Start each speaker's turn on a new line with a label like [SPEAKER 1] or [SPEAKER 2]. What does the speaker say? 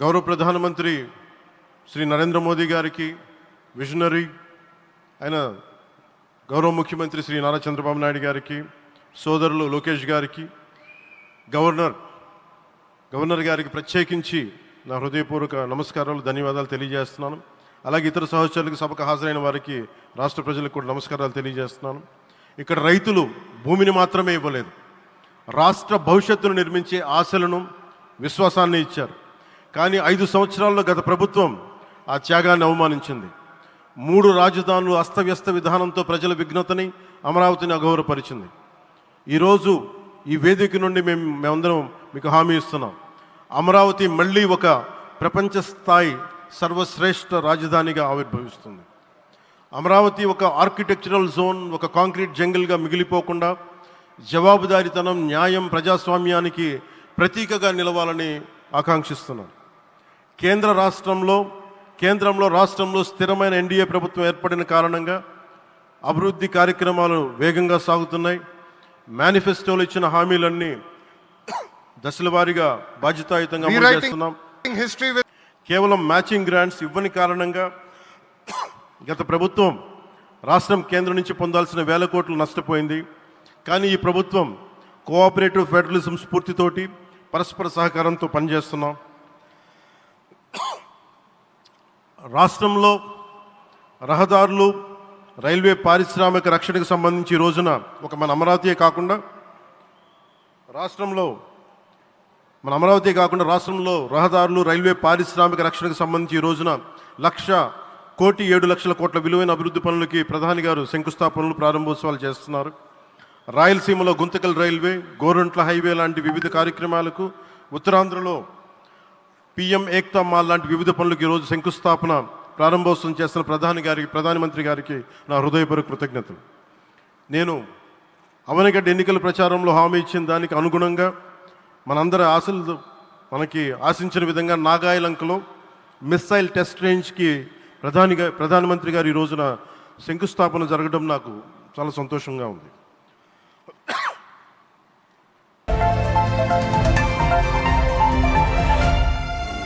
[SPEAKER 1] గౌరవ ప్రధానమంత్రి శ్రీ నరేంద్ర మోదీ గారికి, విజనరీ అయిన గౌరవ ముఖ్యమంత్రి శ్రీ నారా చంద్రబాబు నాయుడు గారికి, సోదరులు లోకేష్ గారికి, గవర్నర్ గారికి ప్రత్యేకించి నా హృదయపూర్వక నమస్కారాలు, ధన్యవాదాలు తెలియజేస్తున్నాను. అలాగే ఇతర సహచరులకు, సభకు హాజరైన వారికి, రాష్ట్ర ప్రజలకు కూడా నమస్కారాలు తెలియజేస్తున్నాను. ఇక్కడ రైతులు భూమిని మాత్రమే ఇవ్వలేదు, రాష్ట్ర భవిష్యత్తును నిర్మించే ఆశలను, విశ్వాసాన్ని ఇచ్చారు. కానీ 5 సంవత్సరాల్లో గత ప్రభుత్వం ఆ త్యాగాన్ని అవమానించింది. 3 రాజధానులు అస్తవ్యస్త విధానంతో ప్రజల విఘ్నతని, అమరావతిని అగౌరవపరిచింది. ఈరోజు ఈ వేదిక నుండి మేమందరం మీకు హామీ ఇస్తున్నాం, అమరావతి మళ్ళీ ఒక ప్రపంచ స్థాయి సర్వశ్రేష్ఠ రాజధానిగా ఆవిర్భవిస్తుంది. అమరావతి ఒక ఆర్కిటెక్చరల్ జోన్, ఒక కాంక్రీట్ జంగిల్గా మిగిలిపోకుండా జవాబుదారీతనం, న్యాయం, ప్రజాస్వామ్యానికి ప్రతీకగా నిలవాలని ఆకాంక్షిస్తున్నాను. కేంద్రంలో రాష్ట్రంలో స్థిరమైన ఎన్డీఏ ప్రభుత్వం ఏర్పడిన కారణంగా అభివృద్ధి కార్యక్రమాలు వేగంగా సాగుతున్నాయి. మేనిఫెస్టోలో ఇచ్చిన హామీలన్నీ దశల వారీగా బాధ్యతాయుతంగా అమలు చేస్తున్నాం. కేవలం మ్యాచింగ్ గ్రాంట్స్ ఇవ్వని కారణంగా గత ప్రభుత్వం రాష్ట్రం కేంద్రం నుంచి పొందాల్సిన 1000 కోట్లు నష్టపోయింది. కానీ ఈ ప్రభుత్వం కోఆపరేటివ్ ఫెడరలిజం స్ఫూర్తితోటి, పరస్పర సహకారంతో పనిచేస్తున్నాం. రాష్ట్రంలో రహదారులు, రైల్వే, పారిశ్రామిక రక్షణకు సంబంధించి ఈ రోజున మన అమరావతియే కాకుండా రాష్ట్రంలో రహదారులు, రైల్వే, పారిశ్రామిక రక్షణకు సంబంధించి ఈ రోజున 1,07,00,000 కోట్ల విలువైన అభివృద్ధి పనులకి ప్రధాని గారు శంకుస్థాపనలు, ప్రారంభోత్సవాలు చేస్తున్నారు. రాయలసీమలో గుంతకల్ రైల్వే, గోరంట్ల హైవే లాంటి వివిధ కార్యక్రమాలకు, ఉత్తరాంధ్రలో పిఎం ఏక్తా మాల్ లాంటి వివిధ పనులకు ఈరోజు శంకుస్థాపన, ప్రారంభోత్సవం చేస్తున్న ప్రధానమంత్రి గారికి నా హృదయపూర్వక కృతజ్ఞతలు. నేను అవనిగడ్డ ఎన్నికల ప్రచారంలో హామీ ఇచ్చిన దానికి అనుగుణంగా మనందరి ఆశలు మనకి ఆశించిన విధంగా నాగాయలంకలో మిస్సైల్ టెస్ట్ రేంజ్కి ప్రధానమంత్రి గారు ఈ రోజున శంకుస్థాపన జరగడం నాకు చాలా సంతోషంగా ఉంది.